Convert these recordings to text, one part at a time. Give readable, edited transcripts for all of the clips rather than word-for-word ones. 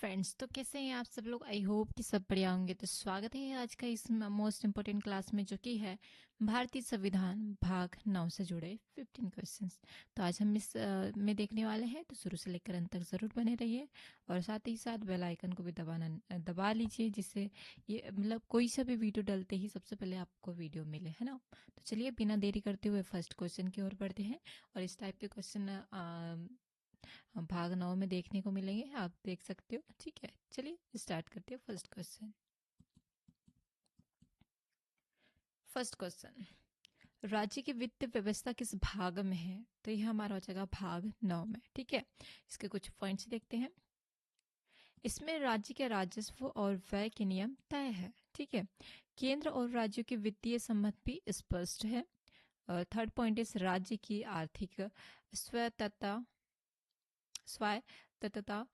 Friends, तो कैसे हैं आप सब लोग। आई होप कि सब बढ़िया होंगे। तो स्वागत है आज का इस मोस्ट इम्पोर्टेंट क्लास में, जो कि है भारतीय संविधान भाग 9 से जुड़े 15 क्वेश्चंस। तो आज हम इस में देखने वाले हैं, तो शुरू से लेकर अंत तक ज़रूर बने रहिए और साथ ही साथ बेल आइकन को भी दबा लीजिए, जिससे ये मतलब कोई सा भी वीडियो डलते ही सबसे पहले आपको वीडियो मिले, है ना। तो चलिए बिना देरी करते हुए फर्स्ट क्वेश्चन की ओर बढ़ते हैं। और इस टाइप के क्वेश्चन भाग 9 में देखने को मिलेंगे, आप देख सकते हो। ठीक है, चलिए स्टार्ट करते हैं फर्स्ट क्वेश्चन। फर्स्ट क्वेश्चन, राज्य की वित्त व्यवस्था किस भाग में है। तो यह हमारा हो जाएगा भाग 9 में। ठीक है, इसके कुछ पॉइंट्स देखते हैं। इसमें राज्य के राजस्व और व्यय के नियम तय है। ठीक है, केंद्र और राज्यों के वित्तीय संबंध भी स्पष्ट है। थर्ड पॉइंट इस राज्य की आर्थिक स्वायत्तता स्वायत्तता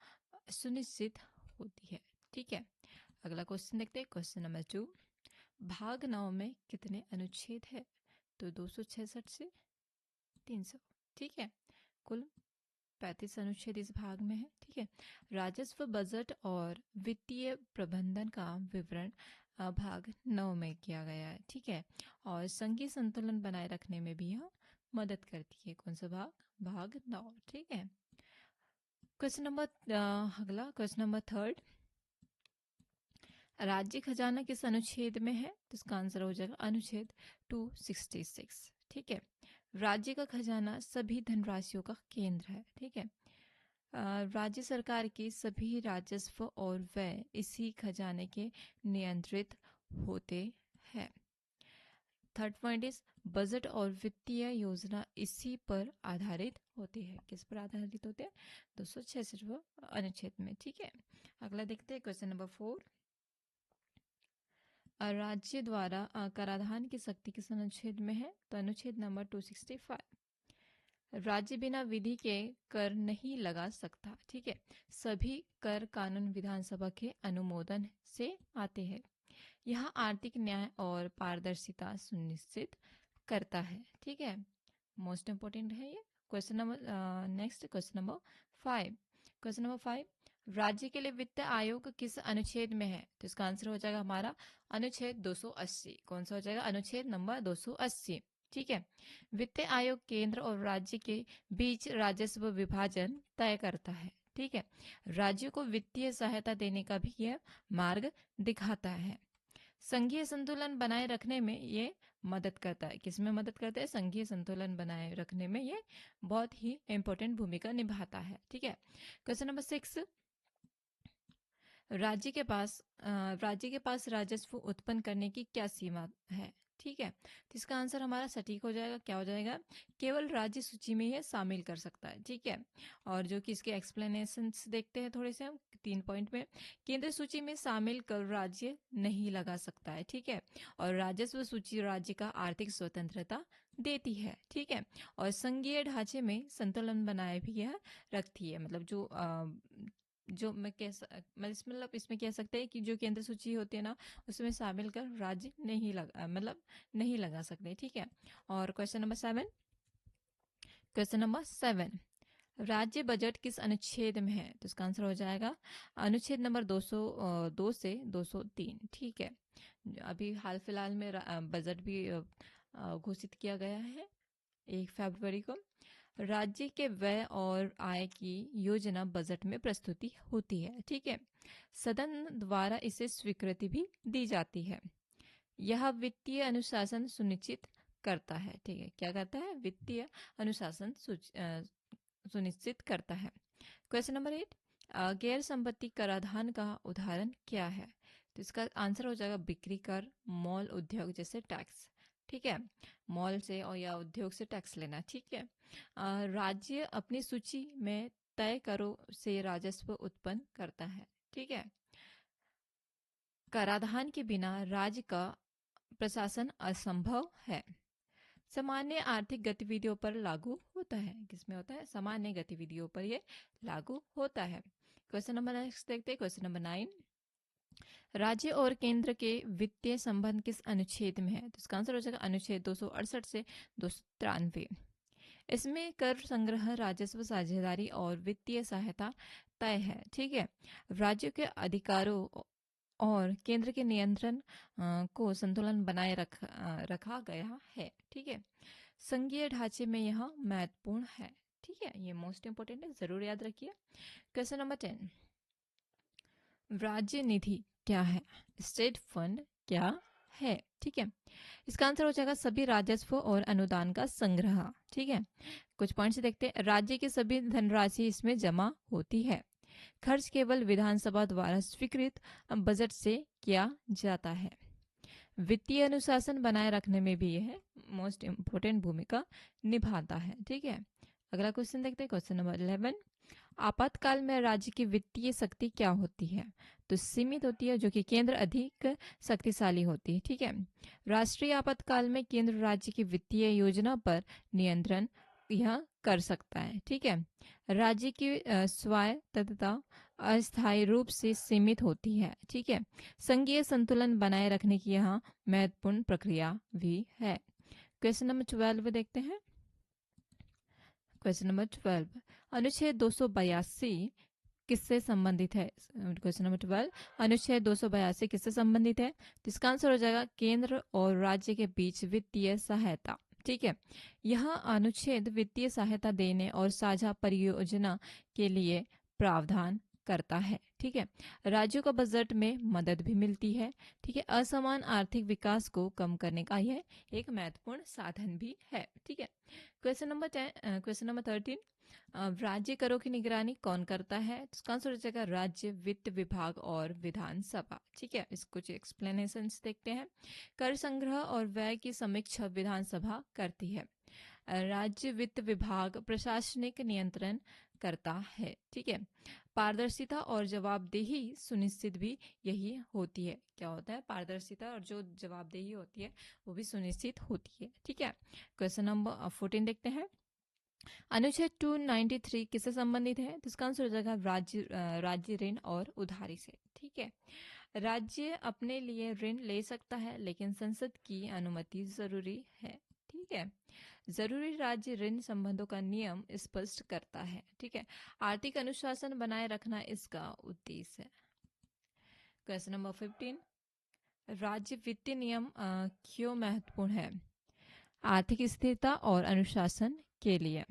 सुनिश्चित होती है। ठीक है, अगला क्वेश्चन देखते हैं। क्वेश्चन नंबर 2, भाग 9 में कितने अनुच्छेद है। तो 266 से 300। ठीक है, कुल 35 अनुच्छेद इस भाग में है। ठीक है, राजस्व, बजट और वित्तीय प्रबंधन का विवरण भाग 9 में किया गया है। ठीक है, और संघीय संतुलन बनाए रखने में भी यह मदद करती है। कौन सा भाग? भाग 9। ठीक है, क्वेश्चन नंबर अगला क्वेश्चन नंबर 3, राज्य खजाना किस अनुच्छेद में है। तो इसका आंसर हो जाएगा अनुच्छेद 266। ठीक है, राज्य का खजाना सभी धनराशियों का केंद्र है। ठीक है, राज्य सरकार के सभी राजस्व और व्यय इसी खजाने के नियंत्रित होते हैं। थर्ड पॉइंट इज बजट और वित्तीय योजना इसी पर आधारित होती है। किस पर आधारित होते हैं? 266 अनुच्छेद में। ठीक है, अगला देखते हैं क्वेश्चन नंबर 4, राज्य द्वारा कराधान की शक्ति किस अनुच्छेद में है। तो अनुच्छेद नंबर 265। राज्य बिना विधि के कर नहीं लगा सकता। ठीक है, सभी कर कानून विधानसभा के अनुमोदन से आते हैं। यह आर्थिक न्याय और पारदर्शिता सुनिश्चित करता है। ठीक है, मोस्ट इंपोर्टेंट है ये question number. Next question number 5। Question number 5, राज्य के लिए वित्त आयोग किस अनुच्छेद में है। तो इसका आंसर हो जाएगा हमारा अनुच्छेद 280। कौन सा हो जाएगा? अनुच्छेद नंबर 280। ठीक है, वित्त आयोग केंद्र और राज्य के बीच राजस्व विभाजन तय करता है। ठीक है, राज्यों को वित्तीय सहायता देने का भी यह मार्ग दिखाता है। संघीय संतुलन बनाए रखने में ये मदद करता है। किसमें मदद करता है? संघीय संतुलन बनाए रखने में ये बहुत ही इंपॉर्टेंट भूमिका निभाता है। ठीक है, क्वेश्चन नंबर 6, राज्य के पास राजस्व उत्पन्न करने की क्या सीमा है। ठीक है, तो इसका आंसर हमारा सटीक हो जाएगा। क्या हो जाएगा? केवल राज्य सूची में यह शामिल कर सकता है। ठीक है, और जो कि इसके एक्सप्लेनेशंस देखते हैं थोड़े से हम 3 पॉइंट में। केंद्र सूची में शामिल कर राज्य नहीं लगा सकता है। ठीक है, और राजस्व सूची राज्य का आर्थिक स्वतंत्रता देती है। ठीक है, और संघीय ढांचे में संतुलन बनाए भी यह रखती है। मतलब जो मतलब इसमें कह सकते हैं कि जो केंद्र सूची होती है ना, उसमें शामिल कर राज्य नहीं लगा सकते। ठीक है, और क्वेश्चन नंबर 7, राज्य बजट किस अनुच्छेद में है। तो इसका आंसर हो जाएगा अनुच्छेद नंबर 202 से 203। ठीक है, अभी हाल फिलहाल में बजट भी घोषित किया गया है 1 फरवरी को। राज्य के व्यय और आय की योजना बजट में प्रस्तुति होती है। ठीक है, सदन द्वारा इसे स्वीकृति भी दी जाती है। यह वित्तीय अनुशासन सुनिश्चित करता है। ठीक है, क्या करता है? वित्तीय अनुशासन सुनिश्चित करता है। क्वेश्चन नंबर 8, गैर संपत्ति कराधान का उदाहरण क्या है। तो इसका आंसर हो जाएगा बिक्री कर, मॉल उद्योग जैसे टैक्स। ठीक है, मॉल से और या उद्योग से टैक्स लेना। ठीक है, राज्य अपनी सूची में तय करों से राजस्व उत्पन्न करता है। ठीक है, कराधान के बिना राज्य का प्रशासन असंभव है। सामान्य आर्थिक गतिविधियों पर लागू होता है। किसमें होता है? सामान्य गतिविधियों पर यह लागू होता है। क्वेश्चन नंबर नेक्स्ट देखते हैं। क्वेश्चन नंबर 9, राज्य और केंद्र के वित्तीय संबंध किस अनुच्छेद में है। तो इसका आंसर हो जाएगा अनुच्छेद 268 से 293। इसमें कर संग्रह, राजस्व साझेदारी और वित्तीय सहायता तय है। ठीक है, राज्यों के अधिकारों और केंद्र के नियंत्रण को संतुलन बनाए रखा गया है। ठीक है, संघीय ढांचे में यह महत्वपूर्ण है। ठीक है, ये मोस्ट इंपोर्टेंट है, जरूर याद रखिए। क्वेश्चन नंबर 10, राज्य निधि क्या है? स्टेट फंड क्या है? ठीक है, इसका आंसर हो जाएगा सभी राजस्व और अनुदान का संग्रह। ठीक है, कुछ पॉइंट्स देखते हैं। राज्य की सभी धनराशि इसमें जमा होती है। खर्च केवल विधानसभा द्वारा स्वीकृत बजट से किया जाता है। वित्तीय अनुशासन बनाए रखने में भी यह मोस्ट इम्पोर्टेंट भूमिका निभाता है। ठीक है, अगला क्वेश्चन देखते हैं। क्वेश्चन नंबर 11, आपातकाल में राज्य की वित्तीय शक्ति क्या होती है? तो सीमित होती है, जो कि केंद्र अधिक शक्तिशाली होती है। ठीक है, राष्ट्रीय आपातकाल में केंद्र राज्य की वित्तीय योजना पर नियंत्रण यह कर सकता है। ठीक है, राज्य की स्वायत्तता अस्थायी रूप से सीमित होती है। ठीक है, संघीय संतुलन बनाए रखने की यहाँ महत्वपूर्ण प्रक्रिया भी है। क्वेश्चन नंबर 12 देखते हैं। क्वेश्चन नंबर 12, अनुच्छेद 282 किससे संबंधित है? क्वेश्चन नंबर 12, अनुच्छेद 282 किससे संबंधित है? तो इसका आंसर हो जाएगा केंद्र और राज्य के बीच वित्तीय सहायता। ठीक है, यह अनुच्छेद वित्तीय सहायता देने और साझा परियोजना के लिए प्रावधान करता है। ठीक है, राज्यों का बजट में मदद भी मिलती है। ठीक है, असमान आर्थिक विकास को कम करने का यह एक महत्वपूर्ण साधन भी है। ठीक है, क्वेश्चन नंबर 13, राज्य करों की निगरानी कौन करता है? इसका आंसर हो जाएगा राज्य वित्त विभाग और विधानसभा। ठीक है, इस कुछ एक्सप्लेनेशन देखते हैं। कर संग्रह और व्यय की समीक्षा विधानसभा करती है। राज्य वित्त विभाग प्रशासनिक नियंत्रण करता है। ठीक है, पारदर्शिता और जवाबदेही सुनिश्चित भी यही होती है। क्या होता है? पारदर्शिता और जो जवाबदेही होती है वो भी सुनिश्चित होती है। ठीक है, क्वेश्चन नंबर 14 देखते हैं। अनुच्छेद 293 किससे संबंधित है? तो इसका आंसर हो जाएगा राज्य ऋण और उधारी से। ठीक है, राज्य अपने लिए ऋण ले सकता है, लेकिन संसद की अनुमति जरूरी है। ठीक है, जरूरी राज्य ऋण संबंधों का नियम स्पष्ट करता है। ठीक है, आर्थिक अनुशासन बनाए रखना इसका उद्देश्य है। क्वेश्चन नंबर 15, राज्य वित्तीय नियम क्यों महत्वपूर्ण है? आर्थिक स्थिरता और अनुशासन के लिए।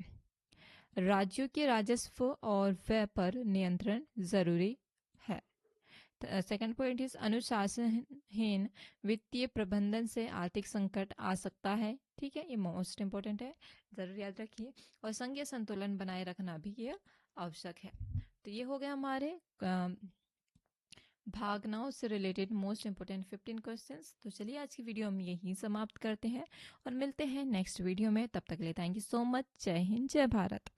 राज्यों के राजस्व और व्यय पर नियंत्रण जरूरी है। सेकंड पॉइंट इज अनुशासनहीन वित्तीय प्रबंधन से आर्थिक संकट आ सकता है। ठीक है, ये मोस्ट इंपोर्टेंट है, जरूर याद रखिए। और संघीय संतुलन बनाए रखना भी ये आवश्यक है। तो ये हो गया हमारे भाग 9 से रिलेटेड मोस्ट इंपोर्टेंट 15 क्वेश्चंस। तो चलिए आज की वीडियो हम यहीं समाप्त करते हैं और मिलते हैं नेक्स्ट वीडियो में। तब तक के लिए थैंक यू सो मच। जय हिंद, जय भारत।